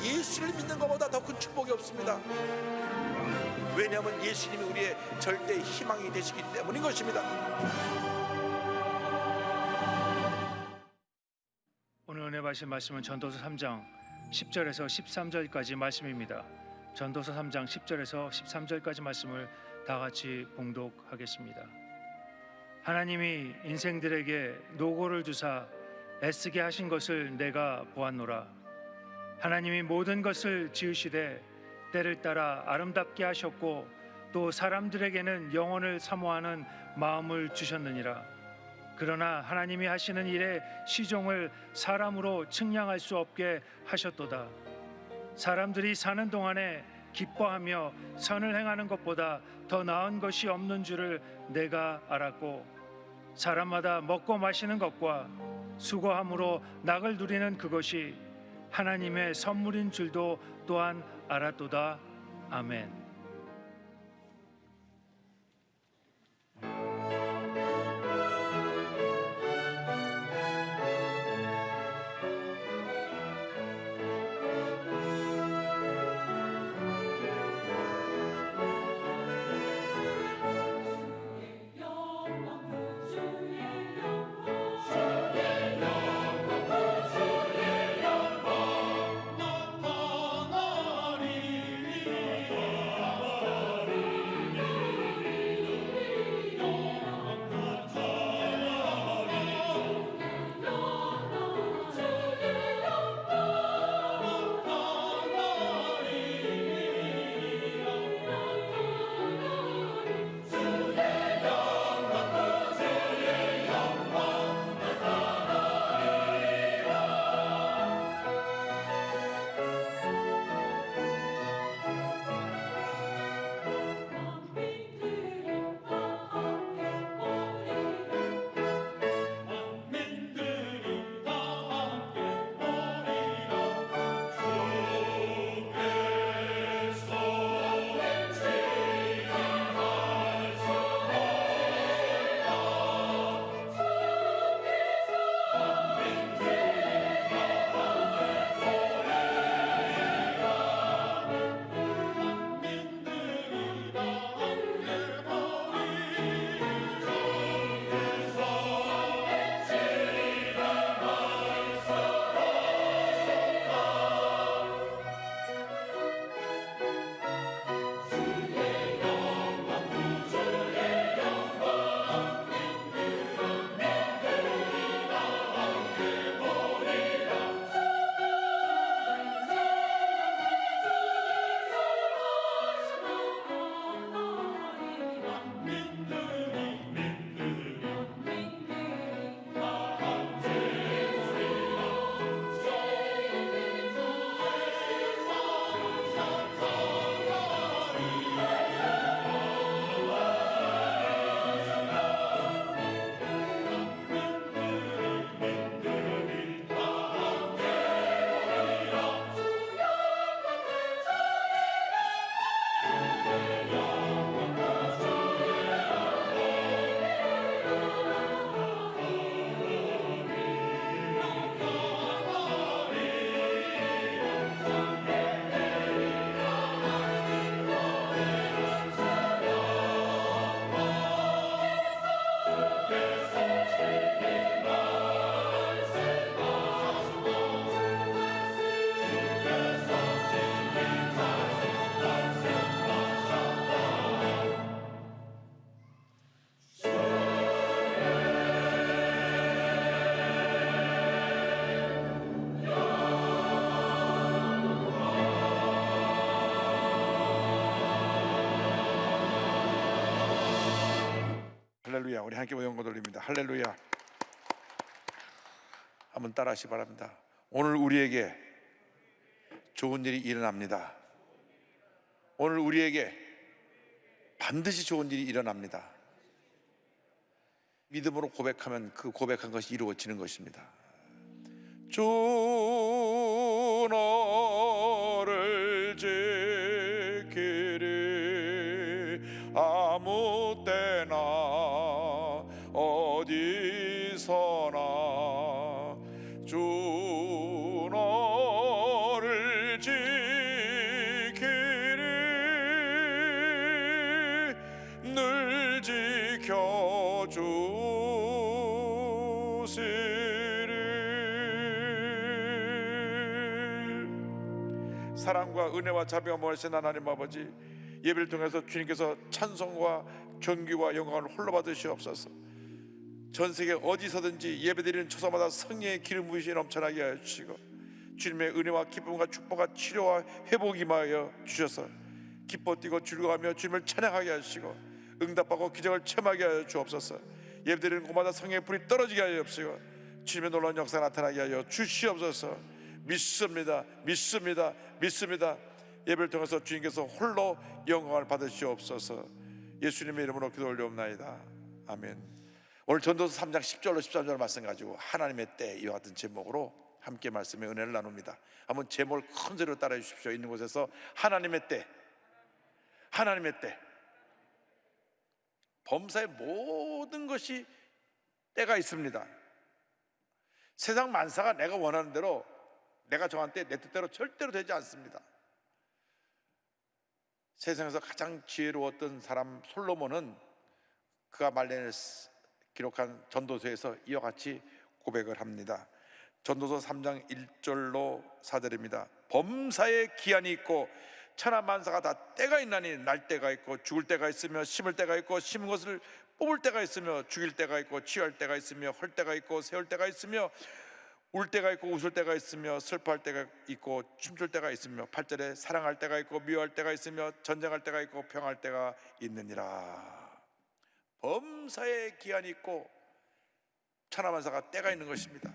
예수를 믿는 것보다 더 큰 축복이 없습니다. 왜냐하면 예수님이 우리의 절대 희망이 되시기 때문인 것입니다. 오늘 은혜 받으실 말씀은 전도서 3장 10절에서 13절까지 말씀입니다. 전도서 3장 10절에서 13절까지 말씀을 다 같이 봉독하겠습니다. 하나님이 인생들에게 노고를 주사 애쓰게 하신 것을 내가 보았노라. 하나님이 모든 것을 지으시되 때를 따라 아름답게 하셨고 또 사람들에게는 영혼을 사모하는 마음을 주셨느니라. 그러나 하나님이 하시는 일의 시종을 사람으로 측량할 수 없게 하셨도다. 사람들이 사는 동안에 기뻐하며 선을 행하는 것보다 더 나은 것이 없는 줄을 내가 알았고, 사람마다 먹고 마시는 것과 수고함으로 낙을 누리는 그것이 하나님의 선물인 줄도 또한 알았도다. 아멘. 할렐루야. 우리 함께 영광 돌립니다. 할렐루야. 한번 따라하시기 바랍니다. 오늘 우리에게 좋은 일이 일어납니다. 오늘 우리에게 반드시 좋은 일이 일어납니다. 믿음으로 고백하면 그 고백한 것이 이루어지는 것입니다. 주 너를 지키리 아무 때나 어디서나 주 너를 지키리 사랑과 은혜와 자비가 모아신 하나님 아버지, 예배를 통해서 주님께서 찬송과 존귀와 영광을 홀로 받으시옵소서. 전 세계 어디서든지 예배드리는 초소마다 성령의 기름 부으심이 넘쳐나게 하여 주시고, 주님의 은혜와 기쁨과 축복과 치료와 회복이 임하여 주셔서 기뻐 뛰고 즐거워하며 주님을 찬양하게 하시고 응답하고 기적을 체험하게 하여 주옵소서. 예배드리는 곳마다 성령의 불이 떨어지게 하여 주옵시고 주님의 놀라운 역사 나타나게 하여 주시옵소서. 믿습니다. 믿습니다. 믿습니다. 예배를 통해서 주님께서 홀로 영광을 받으시옵소서. 예수님의 이름으로 기도 올려옵나이다. 아멘. 오늘 전도서 3장 10절로 13절 말씀 가지고 하나님의 때, 이와 같은 제목으로 함께 말씀의 은혜를 나눕니다. 한번 제목을 큰 소리로 따라해 주십시오. 있는 곳에서 하나님의 때, 하나님의 때. 범사의 모든 것이 때가 있습니다. 세상 만사가 내가 원하는 대로, 내가 정한 때 내 뜻대로 절대로 되지 않습니다. 세상에서 가장 지혜로웠던 사람 솔로몬은 그가 말년에 기록한 전도서에서 이와 같이 고백을 합니다. 전도서 3장 1절로 4절입니다. 범사에 기한이 있고 천하만사가 다 때가 있나니, 날 때가 있고 죽을 때가 있으며 심을 때가 있고 심은 것을 뽑을 때가 있으며 죽일 때가 있고 치유할 때가 있으며 헐 때가 있고 세울 때가 있으며 울 때가 있고 웃을 때가 있으며 슬퍼할 때가 있고 춤출 때가 있으며 8절에 사랑할 때가 있고 미워할 때가 있으며 전쟁할 때가 있고 평할 때가 있느니라. 범사에 기한이 있고 천하만사가 때가 있는 것입니다.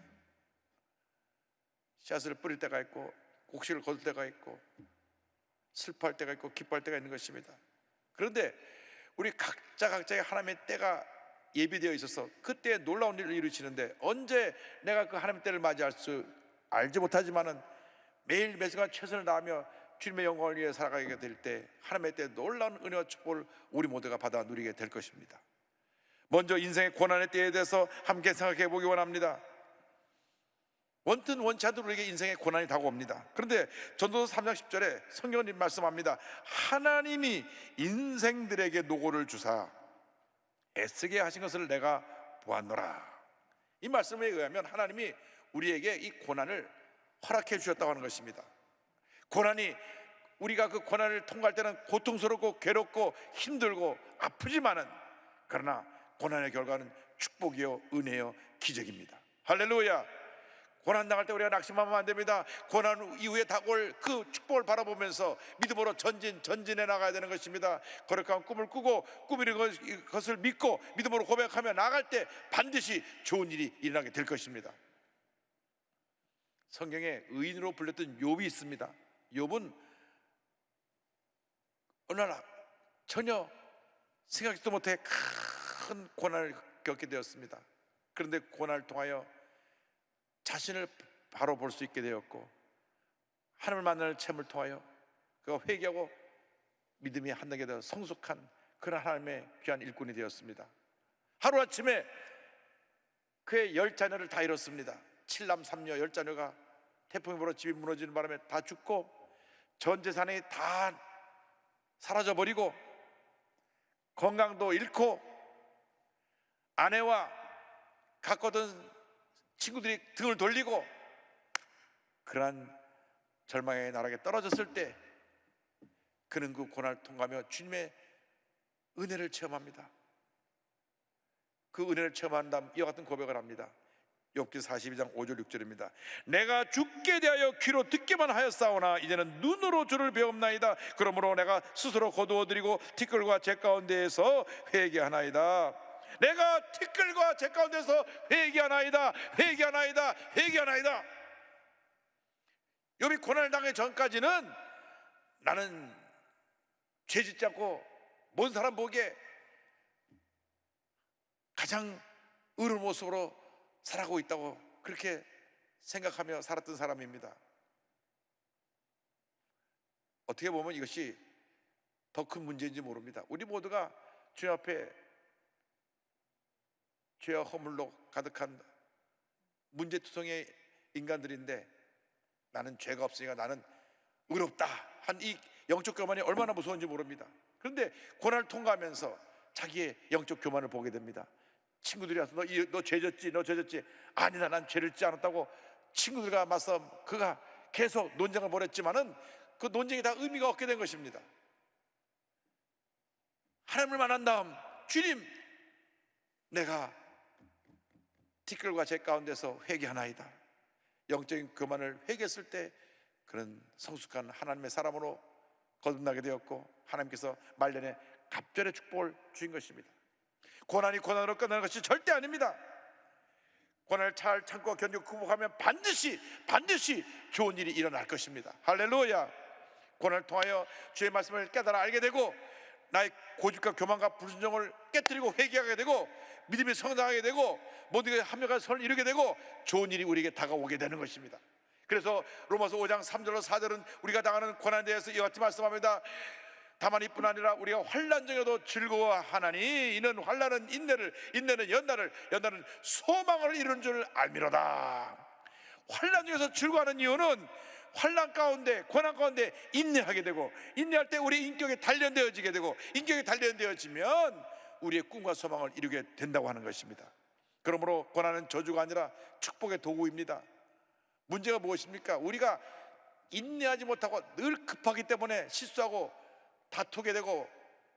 씨앗을 뿌릴 때가 있고 곡식을 거둘 때가 있고 슬퍼할 때가 있고 기뻐할 때가 있는 것입니다. 그런데 우리 각자의 하나님의 때가 예비되어 있어서 그때에 놀라운 일을 이루시는데, 언제 내가 그 하나님의 때를 맞이할 수 알지 못하지만은 매일 매순간 최선을 다하며 주님의 영광을 위해 살아가게 될 때 하나님의 때 놀라운 은혜와 축복을 우리 모두가 받아 누리게 될 것입니다. 먼저 인생의 고난의 때에 대해서 함께 생각해 보기 원합니다. 원튼 원치 않도 우리에게 인생의 고난이 다가옵니다. 그런데 전도서 3장 10절에 성경은 말씀합니다. 하나님이 인생들에게 노고를 주사 애쓰게 하신 것을 내가 보았노라. 이 말씀에 의하면 하나님이 우리에게 이 고난을 허락해 주셨다고 하는 것입니다. 고난이, 우리가 그 고난을 통과할 때는 고통스럽고 괴롭고 힘들고 아프지만은, 그러나 고난의 결과는 축복이요 은혜요 기적입니다. 할렐루야. 고난 당할 때 우리가 낙심하면 안 됩니다. 고난 이후에 다가올 그 축복을 바라보면서 믿음으로 전진해 나가야 되는 것입니다. 거룩한 꿈을 꾸고 꾸미는 것을 믿고 믿음으로 고백하며 나갈 때 반드시 좋은 일이 일어나게 될 것입니다. 성경에 의인으로 불렸던 욥이 있습니다. 욥은 어느 날 전혀 생각지도 못해 큰 고난을 겪게 되었습니다. 그런데 고난을 통하여 자신을 바로 볼 수 있게 되었고, 하나님을 만나는 체험을 통하여 그가 회개하고 믿음이 한단계 되어 성숙한 그런 하나님의 귀한 일꾼이 되었습니다. 하루아침에 그의 10자녀를 다 잃었습니다. 7남 3녀 10자녀가 태풍이 불어 집이 무너지는 바람에 다 죽고 전 재산이 다 사라져버리고 건강도 잃고 아내와 가까웠던 친구들이 등을 돌리고 그러한 절망의 나락에 떨어졌을 때 그는 그 고난을 통과하며 주님의 은혜를 체험합니다. 그 은혜를 체험한 다음 이와 같은 고백을 합니다. 욥기 42장 5절 6절입니다. 내가 죽게 대하여 귀로 듣기만 하였사오나 이제는 눈으로 주를 배움나이다. 그러므로 내가 스스로 거두어드리고 티끌과 재 가운데에서 회개하나이다. 내가 티끌과 재 가운데서 회개하나이다. 회개하나이다. 회개하나이다. 욥이 고난을 당하기 전까지는 나는 죄짓지 않고 모든 사람 보기에 가장 의로운 모습으로 살아가고 있다고 그렇게 생각하며 살았던 사람입니다. 어떻게 보면 이것이 더 큰 문제인지 모릅니다. 우리 모두가 주님 앞에 죄와 허물로 가득한 문제투성의 인간들인데, 나는 죄가 없으니까 나는 의롭다 한 이 영적 교만이 얼마나 무서운지 모릅니다. 그런데 고난을 통과하면서 자기의 영적 교만을 보게 됩니다. 친구들이 와서 너 죄졌지, 너 죄졌지. 아니다, 난 죄를 짓지 않았다고 친구들과 맞서 그가 계속 논쟁을 벌였지만은 그 논쟁이 다 의미가 없게 된 것입니다. 하나님을 만난 다음, 주님, 내가 티끌과 제 가운데서 회개하나이다. 영적인 교만을 회개했을 때 그런 성숙한 하나님의 사람으로 거듭나게 되었고, 하나님께서 말년에 갑절의 축복을 주신 것입니다. 고난이 고난으로 끝나는 것이 절대 아닙니다. 고난을 잘 참고 견디고 극복하면 반드시 좋은 일이 일어날 것입니다. 할렐루야. 고난을 통하여 주의 말씀을 깨달아 알게 되고, 나의 고집과 교만과 불순종을 깨뜨리고 회개하게 되고, 믿음이 성장하게 되고, 모든 게 합력한 선을 이루게 되고, 좋은 일이 우리에게 다가오게 되는 것입니다. 그래서 로마서 5장 3절로 4절은 우리가 당하는 고난에 대해서 이와 같이 말씀합니다. 다만 이뿐 아니라 우리가 환난 중에도 즐거워하나니 이는 환난은 인내를, 인내는 연단을, 연단은 소망을 이루는 줄 알미로다. 환난 중에서 즐거워하는 이유는 환난 가운데, 고난 가운데 인내하게 되고, 인내할 때 우리 인격이 단련되어지게 되고, 인격이 단련되어지면 우리의 꿈과 소망을 이루게 된다고 하는 것입니다. 그러므로 고난은 저주가 아니라 축복의 도구입니다. 문제가 무엇입니까? 우리가 인내하지 못하고 늘 급하기 때문에 실수하고 다투게 되고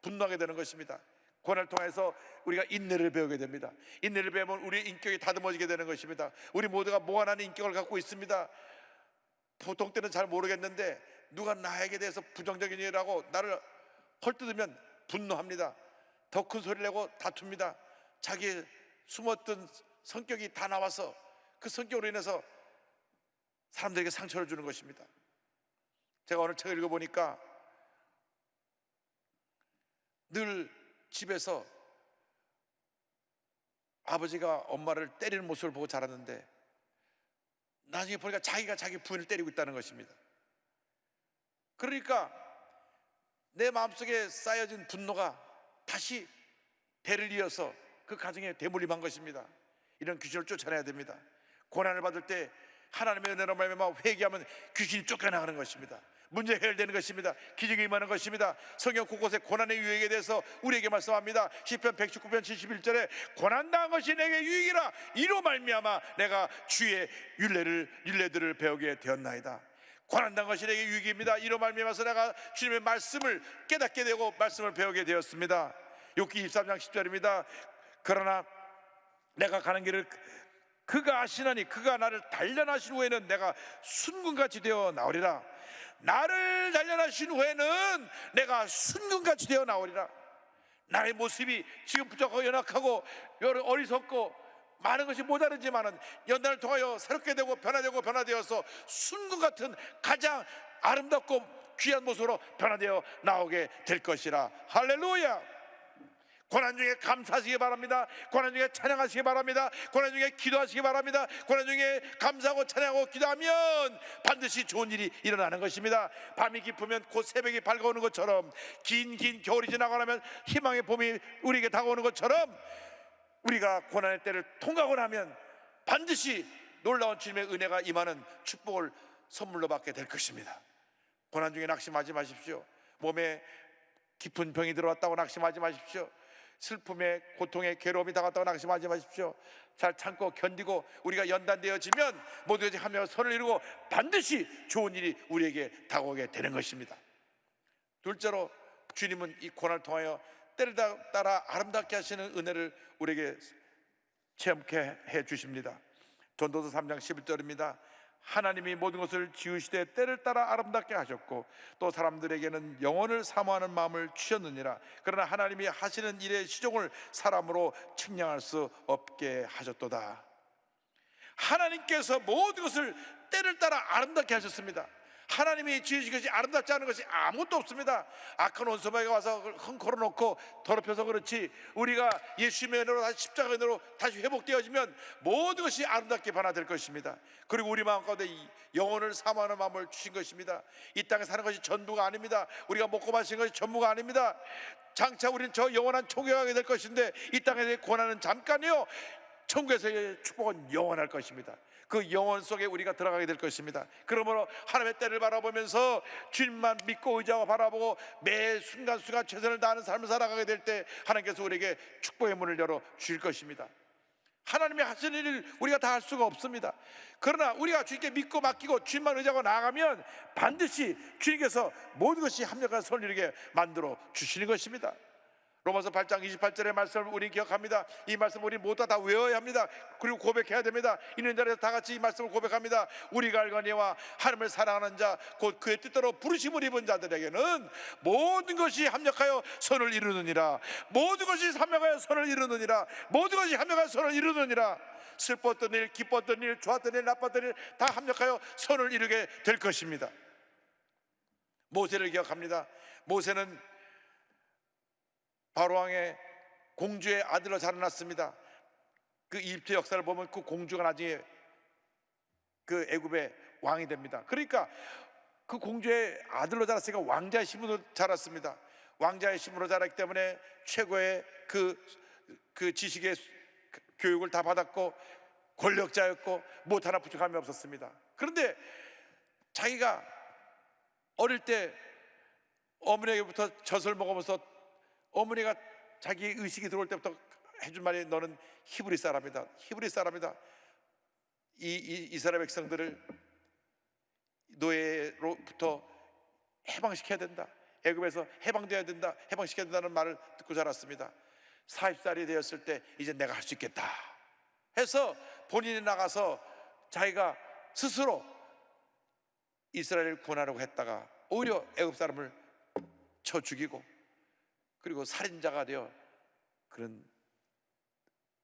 분노하게 되는 것입니다. 고난을 통해서 우리가 인내를 배우게 됩니다. 인내를 배우면 우리의 인격이 다듬어지게 되는 것입니다. 우리 모두가 무한한 인격을 갖고 있습니다. 보통 때는 잘 모르겠는데 누가 나에게 대해서 부정적인 일이라고 나를 헐뜯으면 분노합니다. 더 큰 소리를 내고 다툽니다. 자기의 숨었던 성격이 다 나와서 그 성격으로 인해서 사람들에게 상처를 주는 것입니다. 제가 오늘 책을 읽어보니까 늘 집에서 아버지가 엄마를 때리는 모습을 보고 자랐는데, 나중에 보니까 자기가 자기 부인을 때리고 있다는 것입니다. 그러니까 내 마음속에 쌓여진 분노가 다시 대를 이어서 그 가정에 대물림한 것입니다. 이런 귀신을 쫓아내야 됩니다. 고난을 받을 때 하나님의 은혜로 말미암아 회개하면 귀신이 쫓겨나가는 것입니다. 문제 해결되는 것입니다. 기적이 임하는 것입니다. 성경 곳곳에 고난의 유익에 대해서 우리에게 말씀합니다. 시편 119편 71절에 고난당한 것이 내게 유익이라, 이로 말미암아 내가 주의 율례들을 배우게 되었나이다. 고난당한 것이 내게 유익입니다. 이로 말미암아서 내가 주님의 말씀을 깨닫게 되고 말씀을 배우게 되었습니다. 욥기 23장 10절입니다. 그러나 내가 가는 길을 그가 아시나니 그가 나를 단련하신 후에는 내가 순금같이 되어 나오리라. 나를 단련하신 후에는 내가 순금같이 되어 나오리라. 나의 모습이 지금 부족하고 연약하고 어리석고 많은 것이 모자르지만은 연단을 통하여 새롭게 되고 변화되어서 순금 같은 가장 아름답고 귀한 모습으로 변화되어 나오게 될 것이라. 할렐루야. 고난 중에 감사하시기 바랍니다. 고난 중에 찬양하시기 바랍니다. 고난 중에 기도하시기 바랍니다. 고난 중에 감사하고 찬양하고 기도하면 반드시 좋은 일이 일어나는 것입니다. 밤이 깊으면 곧 새벽이 밝아오는 것처럼, 긴 겨울이 지나고 나면 희망의 봄이 우리에게 다가오는 것처럼, 우리가 고난의 때를 통과하고 나면 반드시 놀라운 주님의 은혜가 임하는 축복을 선물로 받게 될 것입니다. 고난 중에 낙심하지 마십시오. 몸에 깊은 병이 들어왔다고 낙심하지 마십시오. 슬픔에, 고통에, 괴로움이 다가왔다고 낙심하지 마십시오. 잘 참고 견디고 우리가 연단되어지면 모두가 하며 선을 이루고 반드시 좋은 일이 우리에게 다가오게 되는 것입니다. 둘째로, 주님은 이 고난을 통하여 때를 따라 아름답게 하시는 은혜를 우리에게 체험케 해 주십니다. 전도서 3장 11절입니다. 하나님이 모든 것을 지으시되 때를 따라 아름답게 하셨고 또 사람들에게는 영원을 사모하는 마음을 주셨느니라. 그러나 하나님이 하시는 일의 시종을 사람으로 측량할 수 없게 하셨도다. 하나님께서 모든 것을 때를 따라 아름답게 하셨습니다. 하나님이 지으신 것이 아름답지 않은 것이 아무것도 없습니다. 악한 원수마귀가 와서 헝컬어놓고 더럽혀서 그렇지, 우리가 예수님의 은혜로 다시 십자가의 은혜로 다시 회복되어지면 모든 것이 아름답게 변화될 것입니다. 그리고 우리 마음 가운데 영혼을 사모하는 마음을 주신 것입니다. 이 땅에 사는 것이 전부가 아닙니다. 우리가 먹고 마시는 것이 전부가 아닙니다. 장차 우리는 저 영원한 천국에 가게 될 것인데, 이 땅에서의 고난은 잠깐이요, 천국에서의 축복은 영원할 것입니다. 그 영혼 속에 우리가 들어가게 될 것입니다. 그러므로 하나님의 때를 바라보면서 주님만 믿고 의지하고 바라보고 매 순간순간 최선을 다하는 삶을 살아가게 될 때 하나님께서 우리에게 축복의 문을 열어 주실 것입니다. 하나님이 하시는 일을 우리가 다 할 수가 없습니다. 그러나 우리가 주님께 믿고 맡기고 주님만 의지하고 나아가면 반드시 주님께서 모든 것이 합력한 선을 이루게 만들어 주시는 것입니다. 로마서 8장 28절의 말씀을 우리 기억합니다. 이 말씀 우리 모두 다 외워야 합니다. 그리고 고백해야 됩니다. 있는 자리에서 다 같이 이 말씀을 고백합니다. 우리가 알거니와 하나님을 사랑하는 자 곧 그의 뜻대로 부르심을 입은 자들에게는 모든 것이 합력하여 선을 이루느니라. 모든 것이 합력하여 선을 이루느니라. 모든 것이 합력하여 선을 이루느니라. 슬펐던 일, 기뻤던 일, 좋았던 일, 나빴던 일 다 합력하여 선을 이루게 될 것입니다. 모세를 기억합니다. 모세는 바로왕의 공주의 아들로 자라났습니다. 그 이집트 역사를 보면 그 공주가 나중에 그 애굽의 왕이 됩니다. 그러니까 그 공주의 아들로 자랐으니까 왕자의 신분으로 자랐습니다. 왕자의 신분으로 자랐기 때문에 최고의 그 지식의 교육을 다 받았고 권력자였고 못 하나 부족함이 없었습니다. 그런데 자기가 어릴 때 어머니에게부터 젖을 먹으면서 어머니가 자기 의식이 들어올 때부터 해준 말이 너는 히브리 사람이다. 히브리 사람이다. 이스라엘 백성들을 노예로부터 해방시켜야 된다. 애굽에서 해방되어야 된다. 해방시켜야 된다는 말을 듣고 자랐습니다. 40살이 되었을 때 이제 내가 할 수 있겠다 해서 본인이 나가서 자기가 스스로 이스라엘을 구원하려고 했다가 오히려 애굽 사람을 쳐 죽이고 그리고 살인자가 되어 그런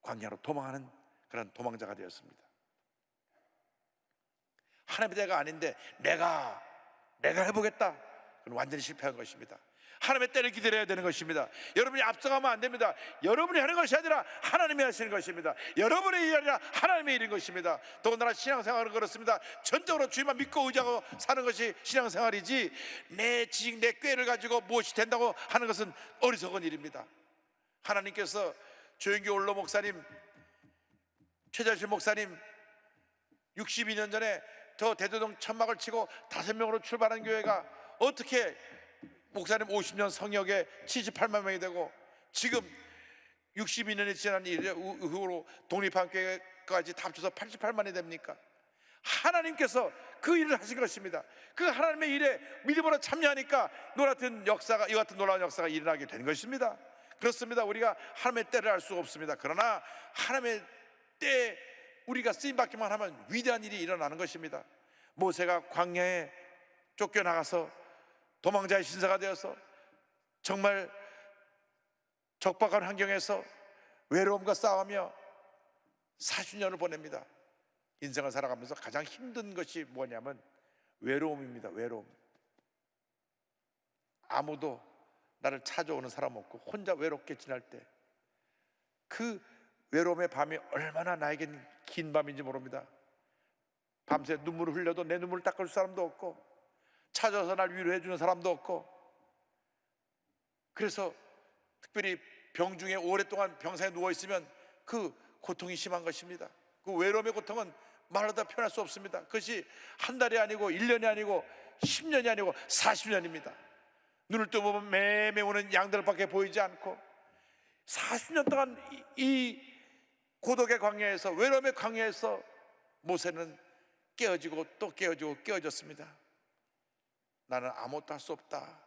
광야로 도망하는 그런 도망자가 되었습니다. 하나님의 때가 아닌데 내가 해보겠다. 그건 완전히 실패한 것입니다. 하나님의 때를 기다려야 되는 것입니다. 여러분이 앞서가면 안 됩니다. 여러분이 하는 것이 아니라 하나님이 하시는 것입니다. 여러분의 일이 아니라 하나님의 일인 것입니다. 더군다나 신앙생활은 그렇습니다. 전적으로 주님만 믿고 의지하고 사는 것이 신앙생활이지 내 지식, 내 꾀를 가지고 무엇이 된다고 하는 것은 어리석은 일입니다. 하나님께서 조영기 올로 목사님, 최자실 목사님 62년 전에 저 대도동 천막을 치고 5명으로 출발한 교회가 어떻게 목사님 50년 성역에 78만 명이 되고 지금 62년이 지난 이후로 독립한 교회까지 다 합쳐서 88만이 됩니까? 하나님께서 그 일을 하신 것입니다. 그 하나님의 일에 믿음으로 참여하니까 이 같은 놀라운 역사가 일어나게 된 것입니다. 그렇습니다. 우리가 하나님의 때를 알 수가 없습니다. 그러나 하나님의 때에 우리가 쓰임받기만 하면 위대한 일이 일어나는 것입니다. 모세가 광야에 쫓겨나가서 도망자의 신세가 되어서 정말 적박한 환경에서 외로움과 싸우며 40년을 보냅니다. 인생을 살아가면서 가장 힘든 것이 뭐냐면 외로움입니다. 외로움. 아무도 나를 찾아오는 사람 없고 혼자 외롭게 지날 때 그 외로움의 밤이 얼마나 나에겐 긴 밤인지 모릅니다. 밤새 눈물을 흘려도 내 눈물을 닦아줄 사람도 없고 찾아서 날 위로해 주는 사람도 없고 그래서 특별히 병중에 오랫동안 병상에 누워있으면 그 고통이 심한 것입니다. 그 외로움의 고통은 말로 다 표현할 수 없습니다. 그것이 한 달이 아니고 1년이 아니고 10년이 아니고 40년입니다. 눈을 뜨보면 매매우는 양들밖에 보이지 않고 40년 동안 이 고독의 광야에서 외로움의 광야에서 모세는 깨어지고 또 깨어지고 깨어졌습니다. 나는 아무것도 할 수 없다.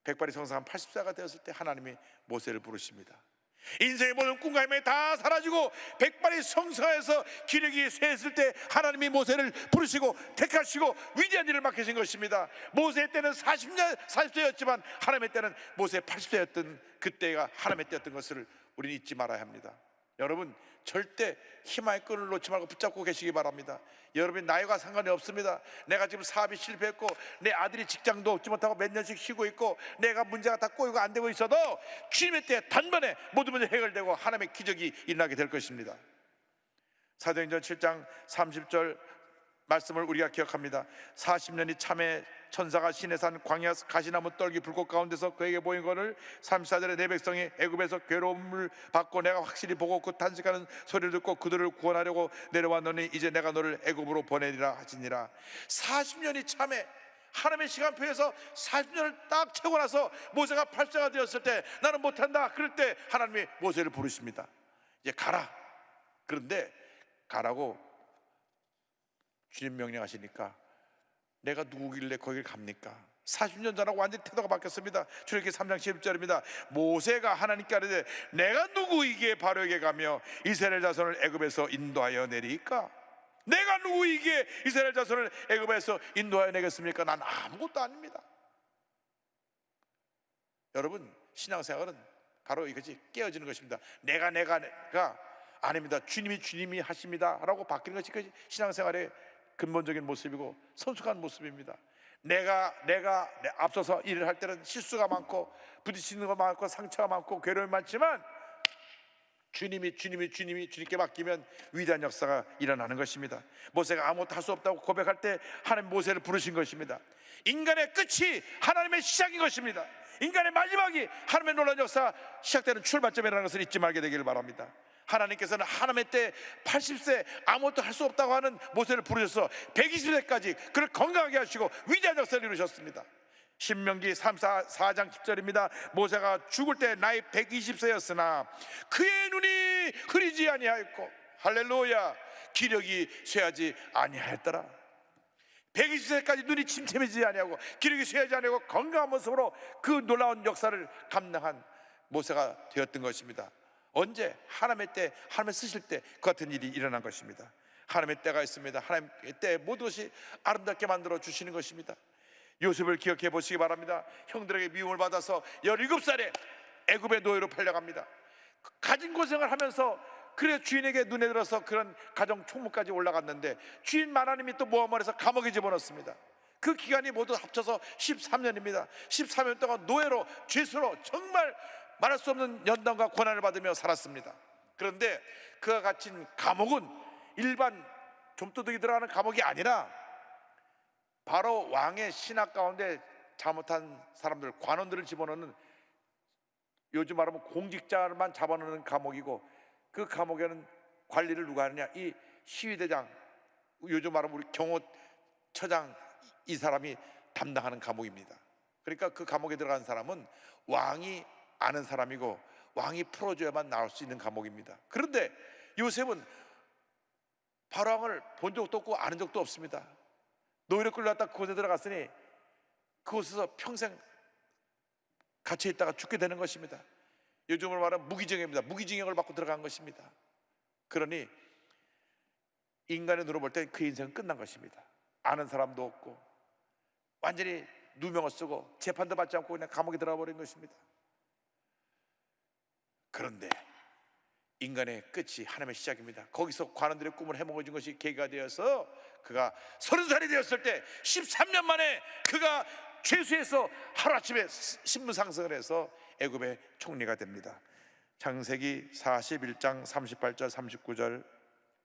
백발이 성성한 80세가 되었을 때 하나님이 모세를 부르십니다. 인생의 모든 꿈과 희망이 다 사라지고 백발이 성성해서 기력이 쇠했을 때 하나님이 모세를 부르시고 택하시고 위대한 일을 맡기신 것입니다. 모세의 때는 40세였지만 하나님의 때는 모세의 80세였던 그때가 하나님의 때였던 것을 우리는 잊지 말아야 합니다. 여러분 절대 희망의 끈을 놓지 말고 붙잡고 계시기 바랍니다. 여러분이 나이가 상관이 없습니다. 내가 지금 사업이 실패했고 내 아들이 직장도 얻지 못하고 몇 년씩 쉬고 있고 내가 문제가 다 꼬이고 안 되고 있어도 주님의 때에 단번에 모든 문제 해결되고 하나님의 기적이 일어나게 될 것입니다. 사도행전 7장 30절 말씀을 우리가 기억합니다. 40년이 참에 천사가 시내산 광야 가시나무 떨기 불꽃 가운데서 그에게 보인 것을 34절에 내 백성이 애굽에서 괴로움을 받고 내가 확실히 보고 그 탄식하는 소리를 듣고 그들을 구원하려고 내려왔노니 이제 내가 너를 애굽으로 보내리라 하시니라. 40년이 참에 하나님의 시간표에서 40년을 딱 채고 나서 모세가 8세가 되었을 때 나는 못한다 그럴 때 하나님이 모세를 부르십니다. 이제 가라. 그런데 가라고 주님 명령하시니까 내가 누구길래 거길 갑니까? 40년 전하고 완전히 태도가 바뀌었습니다. 출애굽기 3장 11절입니다. 모세가 하나님께 아뢰되 내가 누구이기에 바로에게 가며 이스라엘 자손을 애굽에서 인도하여 내리까? 내가 누구이기에 이스라엘 자손을 애굽에서 인도하여 내겠습니까? 난 아무것도 아닙니다. 여러분, 신앙생활은 바로 이것이 깨어지는 것입니다. 내가 아닙니다. 주님이 하십니다 라고 바뀌는 것이 그것이 신앙생활의 근본적인 모습이고 성숙한 모습입니다. 내가 앞서서 일을 할 때는 실수가 많고 부딪히는 거 많고 상처가 많고 괴로움이 많지만 주님께 맡기면 위대한 역사가 일어나는 것입니다. 모세가 아무것도 할 수 없다고 고백할 때 하나님 모세를 부르신 것입니다. 인간의 끝이 하나님의 시작인 것입니다. 인간의 마지막이 하나님의 놀라운 역사가 시작되는 출발점이라는 것을 잊지 말게 되기를 바랍니다. 하나님께서는 하나님의 때 80세 아무것도 할 수 없다고 하는 모세를 부르셔서 120세까지 그를 건강하게 하시고 위대한 역사를 이루셨습니다. 신명기 4장 10절입니다. 모세가 죽을 때 나이 120세였으나 그의 눈이 흐리지 아니하였고 할렐루야 기력이 쇠하지 아니하였더라. 120세까지 눈이 침침해지지 아니하고 기력이 쇠하지 아니하고 건강한 모습으로 그 놀라운 역사를 감당한 모세가 되었던 것입니다. 언제? 하나님의 때, 하나님의 쓰실 때 그 같은 일이 일어난 것입니다. 하나님의 때가 있습니다. 하나님의 때 모든 것이 아름답게 만들어 주시는 것입니다. 요셉을 기억해 보시기 바랍니다. 형들에게 미움을 받아서 17살에 애굽의 노예로 팔려갑니다. 가진 고생을 하면서 그래 주인에게 눈에 들어서 그런 가정 총무까지 올라갔는데 주인 하나님이 또 모함을 해서 감옥에 집어넣습니다. 그 기간이 모두 합쳐서 13년입니다 13년 동안 노예로 죄수로 정말 말할 수 없는 연단과 고난을 받으며 살았습니다. 그런데 그가 갇힌 감옥은 일반 좀도둑이 들어가는 감옥이 아니라 바로 왕의 신하 가운데 잘못한 사람들, 관원들을 집어넣는, 요즘 말하면 공직자만 잡아넣는 감옥이고, 그 감옥에는 관리를 누가 하느냐? 이 시위대장, 요즘 말하면 우리 경호처장, 이 사람이 담당하는 감옥입니다. 그러니까 그 감옥에 들어간 사람은 왕이 아는 사람이고 왕이 풀어줘야만 나올 수 있는 감옥입니다. 그런데 요셉은 바로왕을 본 적도 없고 아는 적도 없습니다. 노예로 끌려왔다 그곳에 들어갔으니 그곳에서 평생 갇혀 있다가 죽게 되는 것입니다. 요즘으로 말하면 무기징역입니다. 무기징역을 받고 들어간 것입니다. 그러니 인간의 눈으로 볼 때 그 인생은 끝난 것입니다. 아는 사람도 없고 완전히 누명을 쓰고 재판도 받지 않고 그냥 감옥에 들어가 버린 것입니다. 그런데 인간의 끝이 하나님의 시작입니다. 거기서 관원들의 꿈을 해먹어준 것이 계기가 되어서 그가 30살이 되었을 때 13년 만에 그가 죄수에서 하루아침에 신분 상승을 해서 애굽의 총리가 됩니다. 창세기 41장 38절 39절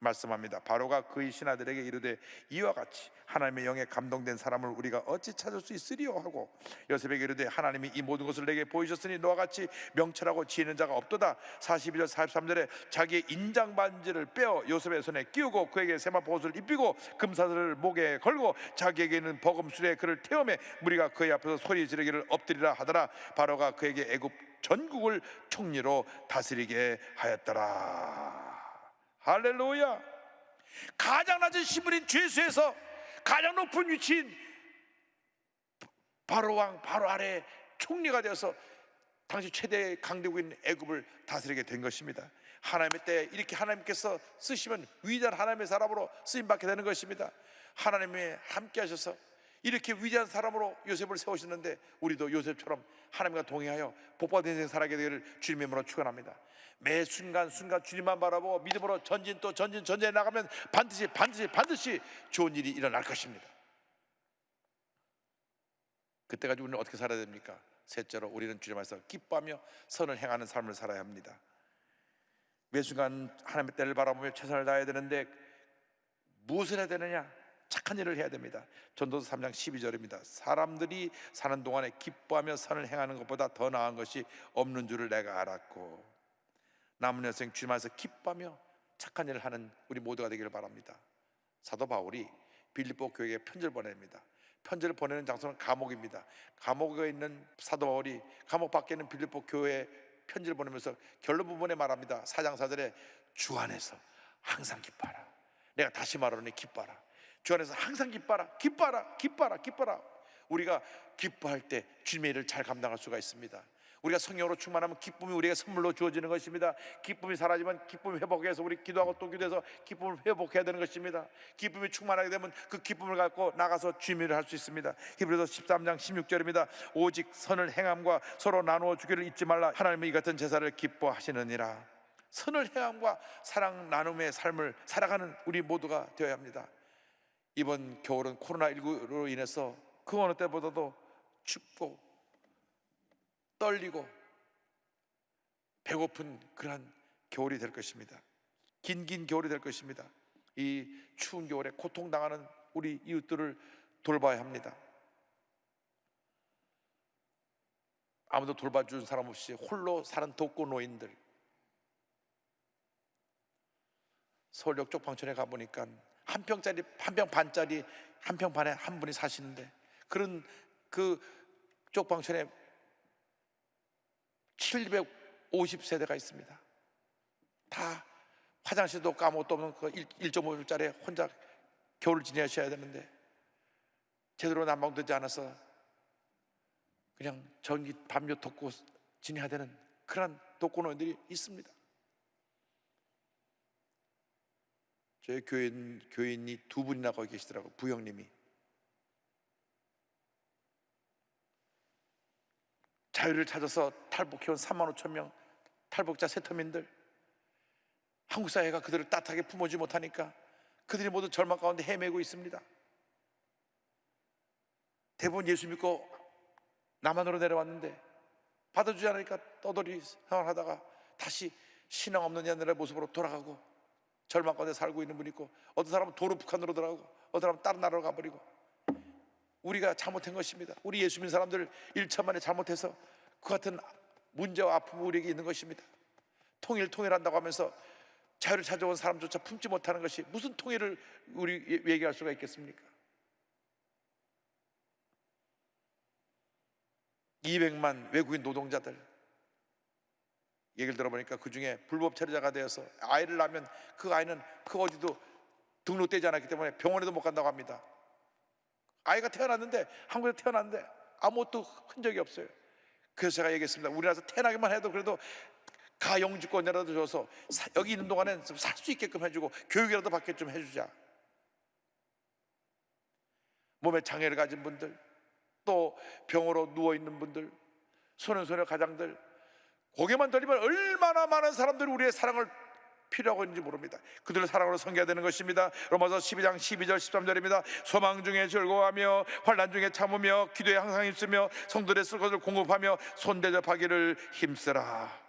말씀합니다. 바로가 그의 신하들에게 이르되 이와 같이 하나님의 영에 감동된 사람을 우리가 어찌 찾을 수 있으리요 하고 요셉에게 이르되 하나님이 이 모든 것을 내게 보이셨으니 너와 같이 명철하고 지혜 있는 자가 없도다. 42절 43절에 자기의 인장 반지를 빼어 요셉의 손에 끼우고 그에게 세마포 옷을 입히고 금사슬을 목에 걸고 자기에게는 버금술에 그를 태우매 무리가 그의 앞에서 소리 지르기를 엎드리라 하더라. 바로가 그에게 애굽 전국을 총리로 다스리게 하였더라. 할렐루야. 가장 낮은 신분인 죄수에서 가장 높은 위치인 바로왕 바로 아래 총리가 되어서 당시 최대 강대국인 애굽을 다스리게 된 것입니다. 하나님의 때 이렇게 하나님께서 쓰시면 위대한 하나님의 사람으로 쓰임받게 되는 것입니다. 하나님이 함께 하셔서 이렇게 위대한 사람으로 요셉을 세우셨는데 우리도 요셉처럼 하나님과 동행하여 복받은 인생 살아가게 되기를 주님의 이름으로 축원합니다. 매 순간순간 주님만 바라보고 믿음으로 전진 또 전진에 나가면 반드시 좋은 일이 일어날 것입니다. 그때까지 우리는 어떻게 살아야 됩니까? 셋째로 우리는 주님 안에서 기뻐하며 선을 행하는 삶을 살아야 합니다. 매 순간 하나님의 때를 바라보며 최선을 다해야 되는데 무엇을 해야 되느냐? 착한 일을 해야 됩니다. 전도서 3장 12절입니다. 사람들이 사는 동안에 기뻐하며 선을 행하는 것보다 더 나은 것이 없는 줄을 내가 알았고. 남은 여생 주님 안에서 기뻐하며 착한 일을 하는 우리 모두가 되기를 바랍니다. 사도 바울이 빌립보 교회에 편지를 보냅니다. 편지를 보내는 장소는 감옥입니다. 감옥에 있는 사도 바울이 감옥 밖에 있는 빌립보 교회에 편지를 보내면서 결론 부분에 말합니다. 4장 4절에 주 안에서 항상 기뻐하라. 내가 다시 말하노니 기뻐하라. 주 안에서 항상 기뻐하라. 기뻐하라. 기뻐하라. 기뻐하라. 우리가 기뻐할 때 주님의 일을 잘 감당할 수가 있습니다. 우리가 성령으로 충만하면 기쁨이 우리에게 선물로 주어지는 것입니다. 기쁨이 사라지면 기쁨을 회복해서 우리 기도하고 또 기도해서 기쁨을 회복해야 되는 것입니다. 기쁨이 충만하게 되면 그 기쁨을 갖고 나가서 주님의 일을 할 수 있습니다. 히브리서 13장 16절입니다. 오직 선을 행함과 서로 나누어 주기를 잊지 말라. 하나님은 이 같은 제사를 기뻐하시느니라. 선을 행함과 사랑 나눔의 삶을 살아가는 우리 모두가 되어야 합니다. 이번 겨울은 코로나19로 인해서 그 어느 때보다도 춥고 떨리고 배고픈 그러한 겨울이 될 것입니다. 긴 겨울이 될 것입니다. 이 추운 겨울에 고통당하는 우리 이웃들을 돌봐야 합니다. 아무도 돌봐주는 사람 없이 홀로 사는 독거노인들, 서울역 쪽 방촌에 가보니까 한 평 반짜리 한 평 반에 한 분이 사시는데, 그런 그 쪽 방촌에 750세대가 있습니다. 다 화장실도 없고 아무것도 없는 그 1.5평짜리 혼자 겨울을 지내셔야 되는데 제대로 난방되지 않아서 그냥 전기 담요 덮고 지내야 되는 그런 독거노인들이 있습니다. 저희 교인이 두 분이나 거기 계시더라고요. 부형님이 자유를 찾아서 탈북해온 3만 5천 명 탈북자 세터민들, 한국 사회가 그들을 따뜻하게 품어주지 못하니까 그들이 모두 절망 가운데 헤매고 있습니다. 대부분 예수 믿고 남한으로 내려왔는데 받아주지 않으니까 떠돌이 생활하다가 다시 신앙 없는 옛날의 모습으로 돌아가고 절망 가운데 살고 있는 분이 있고, 어떤 사람은 도로 북한으로 들어가고 어떤 사람은 다른 나라로 가버리고. 우리가 잘못한 것입니다. 우리 예수 믿는 사람들 1차 만에 잘못해서 그 같은 문제와 아픔이 우리에게 있는 것입니다. 통일한다고 하면서 자유를 찾아온 사람조차 품지 못하는 것이 무슨 통일을 우리 얘기할 수가 있겠습니까? 200만 외국인 노동자들 얘기를 들어보니까 그 중에 불법 체류자가 되어서 아이를 낳으면 그 아이는 그 어디도 등록되지 않았기 때문에 병원에도 못 간다고 합니다. 아이가 태어났는데, 한국에서 태어났는데 아무것도 흔적이 없어요. 그래서 제가 얘기했습니다. 우리나라에서 태어나기만 해도 그래도 가영주권이라도 줘서 여기 있는 동안엔 좀 살 수 있게끔 해주고 교육이라도 받게 좀 해주자. 몸에 장애를 가진 분들, 또 병으로 누워있는 분들, 소년소녀 가장들, 고개만 돌리면 얼마나 많은 사람들이 우리의 사랑을 필요하고 있는지 모릅니다. 그들을 사랑으로 섬겨야 되는 것입니다. 로마서 12장 12절 13절입니다. 소망 중에 즐거워하며 환난 중에 참으며 기도에 항상 힘쓰며 성도들의 쓸 것을 공급하며 손대접하기를 힘쓰라.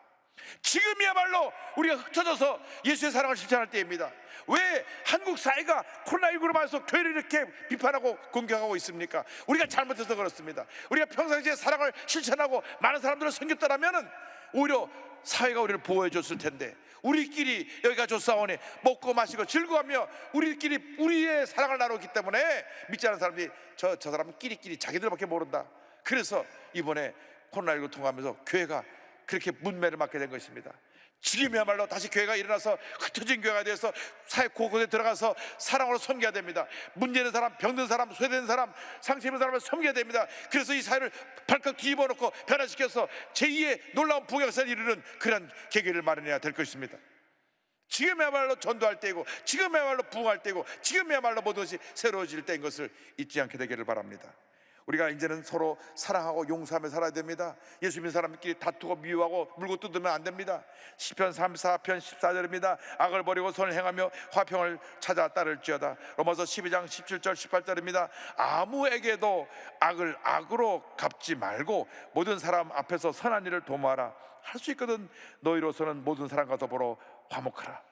지금이야말로 우리가 흩어져서 예수의 사랑을 실천할 때입니다. 왜 한국 사회가 코로나19로 말해서 교회를 이렇게 비판하고 공격하고 있습니까? 우리가 잘못해서 그렇습니다. 우리가 평상시에 사랑을 실천하고 많은 사람들을 섬겼더라면 오히려 사회가 우리를 보호해 줬을 텐데, 우리끼리 여기가 좋사오니 먹고 마시고 즐거워하며 우리끼리 우리의 사랑을 나누기 때문에 믿지 않는 사람들이 저 사람은 끼리끼리 자기들밖에 모른다. 그래서 이번에 코로나19 통하면서 교회가 그렇게 문매를 맞게 된 것입니다. 지금이야말로 다시 교회가 일어나서 흩어진 교회가 되어서 사회 곳곳에 들어가서 사랑으로 섬겨야 됩니다. 문제 있는 사람, 병든 사람, 소외된 사람, 상처 입은 사람을 섬겨야 됩니다. 그래서 이 사회를 발칵 뒤집어 놓고 변화시켜서 제2의 놀라운 부흥역사를 이루는 그런 계기를 마련해야 될 것입니다. 지금이야말로 전도할 때이고, 지금이야말로 부흥할 때이고, 지금이야말로 모든 것이 새로워질 때인 것을 잊지 않게 되기를 바랍니다. 우리가 이제는 서로 사랑하고 용서하며 살아야 됩니다. 예수 믿는 사람끼리 다투고 미워하고 물고 뜯으면 안 됩니다. 시편 34편 14절입니다. 악을 버리고 선을 행하며 화평을 찾아 따를지어다. 로마서 12장 17절 18절입니다. 아무에게도 악을 악으로 갚지 말고 모든 사람 앞에서 선한 일을 도모하라. 할 수 있거든 너희로서는 모든 사람과 더불어 화목하라.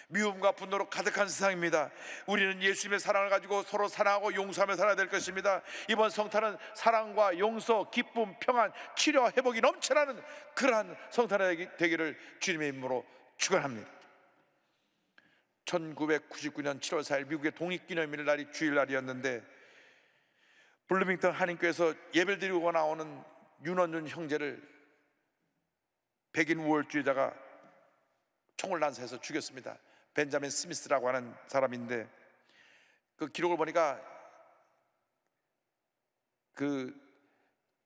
미움과 분노로 가득한 세상입니다. 우리는 예수님의 사랑을 가지고 서로 사랑하고 용서하며 살아야 될 것입니다. 이번 성탄은 사랑과 용서, 기쁨, 평안, 치료와 회복이 넘쳐나는 그러한 성탄이 되기를 주님의 이름으로 축원합니다. 1999년 7월 4일 미국의 독립기념일 날이 주일날이었는데 블루밍턴 한인교회에서 예배를 드리고 나오는 윤원준 형제를 백인 우월주의자가 총을 난사해서 죽였습니다. 벤자민 스미스라고 하는 사람인데 그 기록을 보니까 그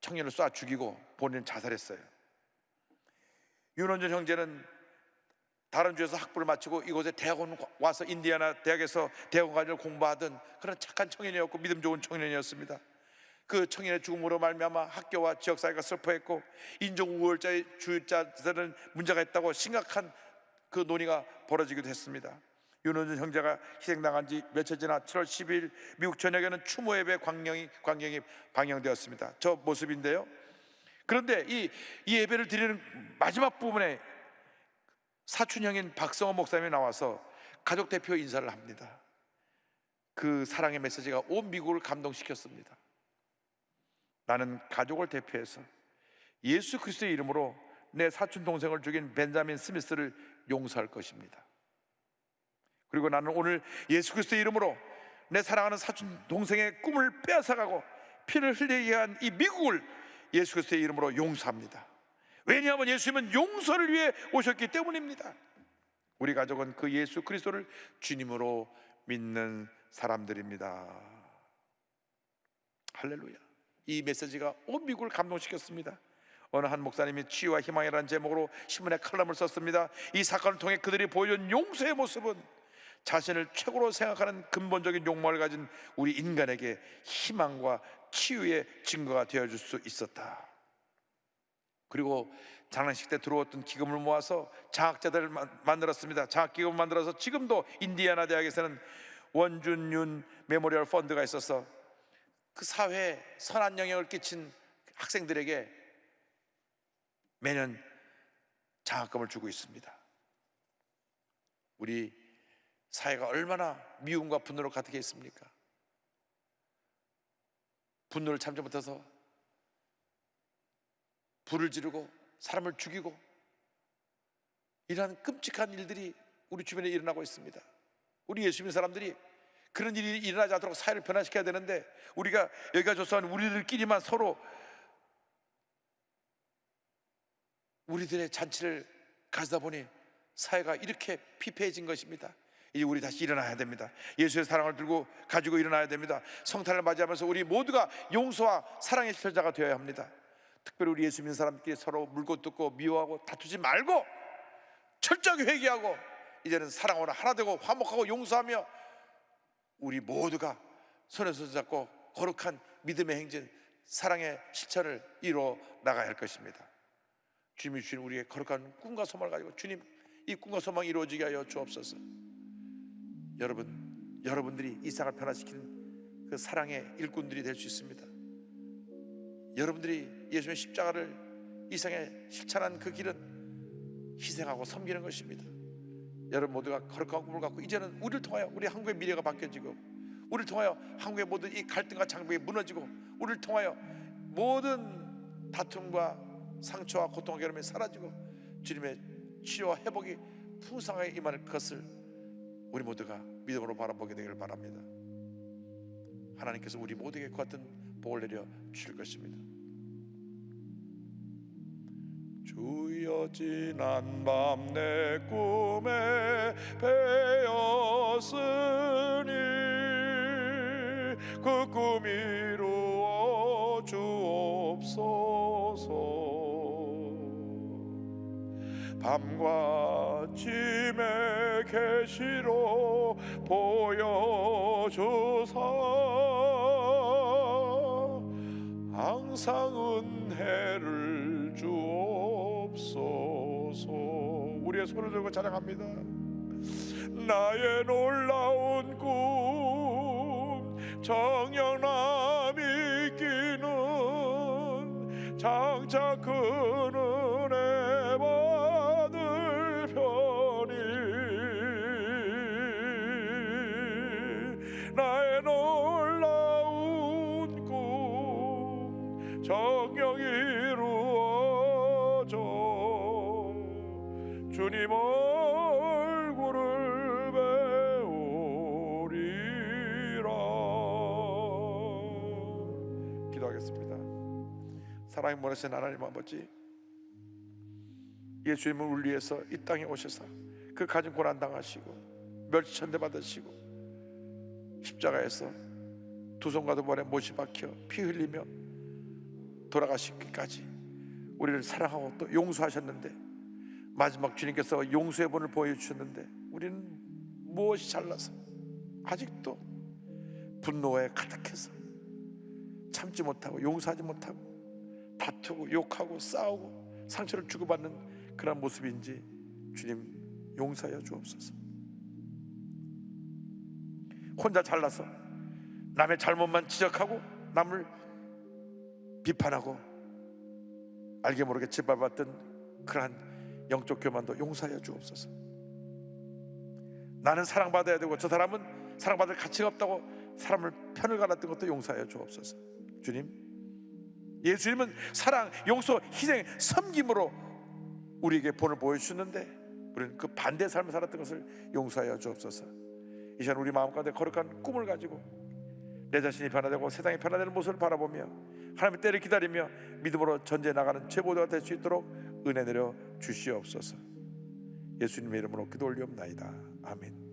청년을 쏴 죽이고 본인은 자살했어요. 윤원준 형제는 다른 주에서 학부를 마치고 이곳에 대학원 와서 인디애나 대학에서 대학원까지 공부하던 그런 착한 청년이었고 믿음 좋은 청년이었습니다. 그 청년의 죽음으로 말미암아 학교와 지역사회가 슬퍼했고 인종우월자의 주의자들은 문제가 있다고 심각한 그 논의가 벌어지기도 했습니다. 윤원준 형제가 희생당한 지 며칠 지나 7월 12일 미국 전역에는 추모 예배 광경이 방영되었습니다. 저 모습인데요. 그런데 이 예배를 드리는 마지막 부분에 사촌형인 박성호 목사님이 나와서 가족 대표 인사를 합니다. 그 사랑의 메시지가 온 미국을 감동시켰습니다. 나는 가족을 대표해서 예수 그리스도의 이름으로 내 사촌 동생을 죽인 벤자민 스미스를 용서할 것입니다. 그리고 나는 오늘 예수 그리스도의 이름으로 내 사랑하는 사촌 동생의 꿈을 빼앗아가고 피를 흘리게 한 이 미국을 예수 그리스도의 이름으로 용서합니다. 왜냐하면 예수님은 용서를 위해 오셨기 때문입니다. 우리 가족은 그 예수 그리스도를 주님으로 믿는 사람들입니다. 할렐루야. 이 메시지가 온 미국을 감동시켰습니다. 어느 한 목사님이 치유와 희망이라는 제목으로 신문에 칼럼을 썼습니다. 이 사건을 통해 그들이 보여준 용서의 모습은 자신을 최고로 생각하는 근본적인 욕망을 가진 우리 인간에게 희망과 치유의 증거가 되어줄 수 있었다. 그리고 장례식 때 들어왔던 기금을 모아서 장학자들을 만들었습니다. 장학기금을 만들어서 지금도 인디애나 대학에서는 원준윤 메모리얼 펀드가 있어서 그 사회에 선한 영향을 끼친 학생들에게 매년 장학금을 주고 있습니다. 우리 사회가 얼마나 미움과 분노로 가득해 있습니까? 분노를 참지 못해서 불을 지르고 사람을 죽이고 이러한 끔찍한 일들이 우리 주변에 일어나고 있습니다. 우리 예수 믿는 사람들이 그런 일이 일어나지 않도록 사회를 변화시켜야 되는데 우리가 여기가 조소한 우리들끼리만 서로 우리들의 잔치를 가지다 보니 사회가 이렇게 피폐해진 것입니다. 이제 우리 다시 일어나야 됩니다. 예수의 사랑을 들고 가지고 일어나야 됩니다. 성탄을 맞이하면서 우리 모두가 용서와 사랑의 실천자가 되어야 합니다. 특별히 우리 예수 믿는 사람끼리 서로 물고 뜯고 미워하고 다투지 말고 철저하게 회개하고 이제는 사랑으로 하나 되고 화목하고 용서하며 우리 모두가 손에 손 잡고 거룩한 믿음의 행진, 사랑의 실천을 이루어 나가야 할 것입니다. 주님이 주신 우리의 거룩한 꿈과 소망을 가지고 주님 이 꿈과 소망이 이루어지게 하여 주옵소서. 여러분들이 이 세상을 변화시키는 그 사랑의 일꾼들이 될 수 있습니다. 여러분들이 예수님의 십자가를 이 세상에 실천한 그 길은 희생하고 섬기는 것입니다. 여러분 모두가 거룩한 꿈을 갖고 이제는 우리를 통하여 우리 한국의 미래가 바뀌어지고 우리를 통하여 한국의 모든 이 갈등과 장벽이 무너지고 우리를 통하여 모든 다툼과 상처와 고통과 괴로움이 사라지고 주님의 치유와 회복이 풍성하게 임할 것을 우리 모두가 믿음으로 바라보게 되기를 바랍니다. 하나님께서 우리 모두에게 그 같은 복을 내려 주실 것입니다. 주여 지난 밤 내 꿈에 배었으니 그 꿈 이루어 주옵소서. 밤과 짐의 계시로 보여주사 항상 은혜를 주옵소서. 우리의 손을 들고 찬양합니다. 나의 놀라운 꿈 정령남이 끼는 장차 그 은혜 받을 편이 정령이 이루어져 주님 얼굴을 배우리라. 기도하겠습니다. 사랑이 원하시는 하나님 아버지, 예수님은 우리 위해서 이 땅에 오셔서 그 가진 고난 당하시고 멸치천대 받으시고 십자가에서 두 손과 두 발에 못이 박혀 피 흘리며 돌아가시기까지 우리를 사랑하고 또 용서하셨는데, 마지막 주님께서 용서의 본을 보여주셨는데 우리는 무엇이 잘나서 아직도 분노에 가득해서 참지 못하고 용서하지 못하고 다투고 욕하고 싸우고 상처를 주고받는 그런 모습인지 주님 용서하여 주옵소서. 혼자 잘나서 남의 잘못만 지적하고 남을 비판하고 알게 모르게 짓밟았던 그러한 영적 교만도 용서하여 주옵소서. 나는 사랑받아야 되고 저 사람은 사랑받을 가치가 없다고 사람을 편을 갈았던 것도 용서하여 주옵소서. 주님, 예수님은 사랑, 용서, 희생, 섬김으로 우리에게 본을 보여주셨는데 우리는 그 반대 삶을 살았던 것을 용서하여 주옵소서. 이 시간 우리 마음 가운데 거룩한 꿈을 가지고 내 자신이 변화되고 세상이 변화되는 모습을 바라보며 하나님의 때를 기다리며 믿음으로 전제해 나가는 제보도가 될 수 있도록 은혜 내려 주시옵소서. 예수님의 이름으로 기도 올리옵나이다. 아멘.